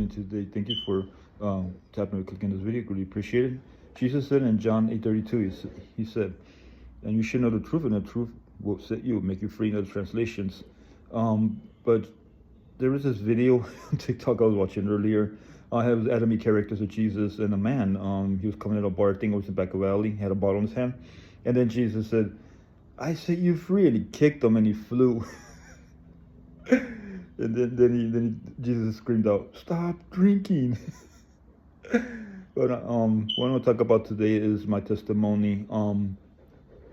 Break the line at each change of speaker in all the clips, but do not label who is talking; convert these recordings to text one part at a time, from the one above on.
Today. Thank you for tapping and clicking this video. Really appreciate it. Jesus said in John 8:32, he said, and you should know the truth, and the truth will set you, make you free in other translations. But there was this video on TikTok I was watching earlier. I have anime characters of Jesus and a man. He was coming at a bar thing, it was in the back of the alley, he had a bottle in his hand. And then Jesus said, I set you free, and he kicked him and he flew. And then Jesus screamed out, "Stop drinking!" But what I want to talk about today is my testimony.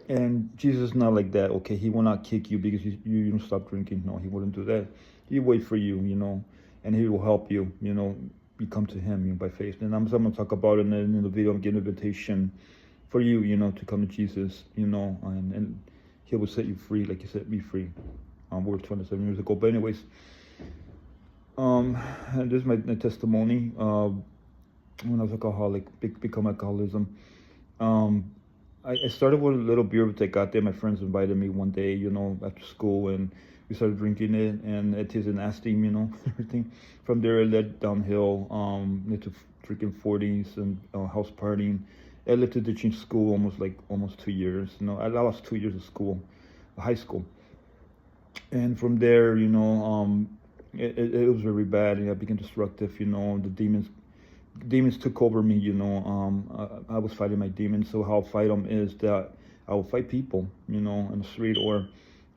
And Jesus is not like that. Okay, he will not kick you because you don't stop drinking. No, he wouldn't do that. He wait for you, and he will help you, you come to him, by faith. And I'm going to talk about it in the video. I'm giving an invitation for you, to come to Jesus, and he will set you free, like he set me free. Over 27 years ago. But anyways, and this is my testimony. When I was alcoholic, become alcoholism. I started with a little beer that I got there. My friends invited me one day, after school, and we started drinking it, and it tasted nasty, everything. From there, it led downhill, into drinking 40s and house partying. It led to ditching school almost 2 years. I lost 2 years of school, high school. And from there, it was very bad. I became destructive. The demons took over me. I was fighting my demons. So how I fight them is that I will fight people, in the street, or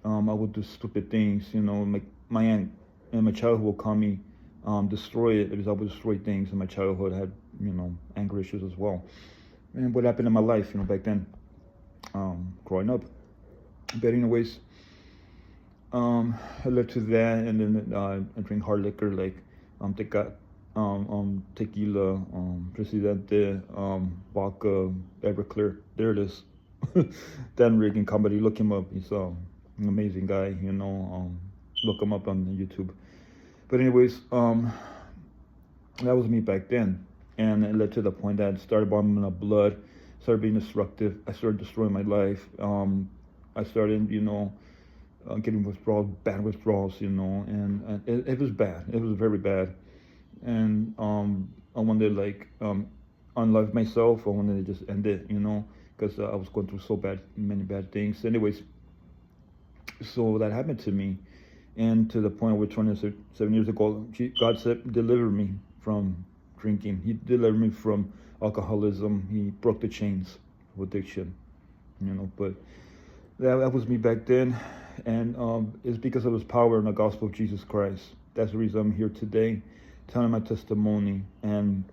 I would do stupid things. My aunt in my childhood will call me destroy it, because I would destroy things in my childhood. I had anger issues as well. And what happened in my life, back then, growing up. But anyways. It led to that, and then I drink hard liquor like tequila, Presidente, vodka, Everclear. There it is. Dan Reagan comedy. Look him up. He's an amazing guy. Look him up on YouTube. But anyways, that was me back then, and it led to the point that I started bombing up blood, started being destructive. I started destroying my life. I started, getting withdrawals, bad withdrawals, and it was bad. It was very bad. And I wanted unlife myself. I wanted to just end it, because I was going through many bad things. Anyways, so that happened to me, and to the point where 27 years ago, God said, deliver me from drinking. He delivered me from alcoholism. He broke the chains of addiction, but that was me back then. And it's because of his power in the gospel of Jesus Christ. That's the reason I'm here today, telling my testimony. And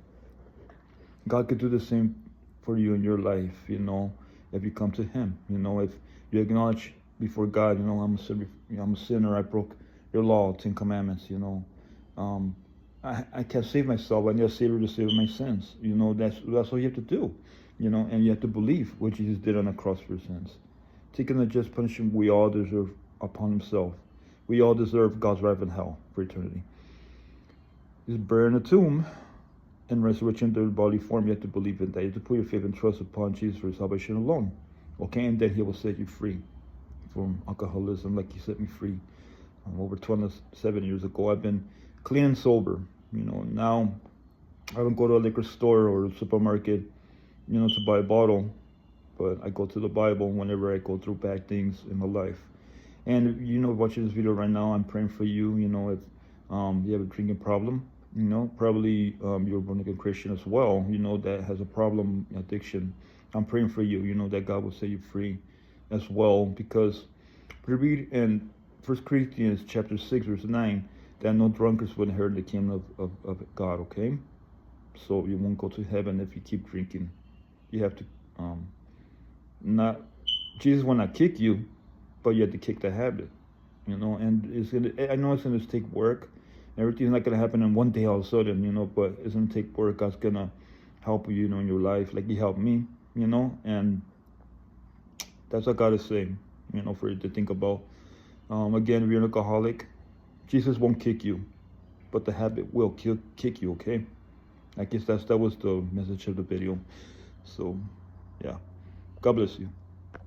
God could do the same for you in your life, if you come to him. If you acknowledge before God, I'm a sinner. I broke your law, 10 commandments. I can't save myself. I need a savior to save my sins. That's all you have to do. And you have to believe what Jesus did on the cross for your sins, taking the just punishment we all deserve upon himself. We all deserve God's wrath in hell for eternity. He's buried in a tomb, and resurrection in their body form. You have to believe in that. You have to put your faith and trust upon Jesus for salvation alone. Okay, and then he will set you free from alcoholism, like he set me free over 27 years ago. I've been clean and sober. Now I don't go to a liquor store or a supermarket, to buy a bottle. But I go to the Bible whenever I go through bad things in my life. And watching this video right now, I'm praying for you. If you have a drinking problem, probably you're a born again Christian as well, that has a problem, addiction. I'm praying for you, that God will set you free as well. Because we read in 1 Corinthians chapter 6, verse 9, that no drunkards would inherit the kingdom of God, okay? So you won't go to heaven if you keep drinking. You have to Jesus will not kick you, but you have to kick the habit, and I know it's gonna take work. Everything's not gonna happen in one day all of a sudden, but it's gonna take work. God's gonna help you, in your life, like he helped me, and that's what God is saying, for you to think about. Again, if you're an alcoholic, Jesus won't kick you, but the habit will kick you, okay? I guess that was the message of the video. So, yeah. God bless you.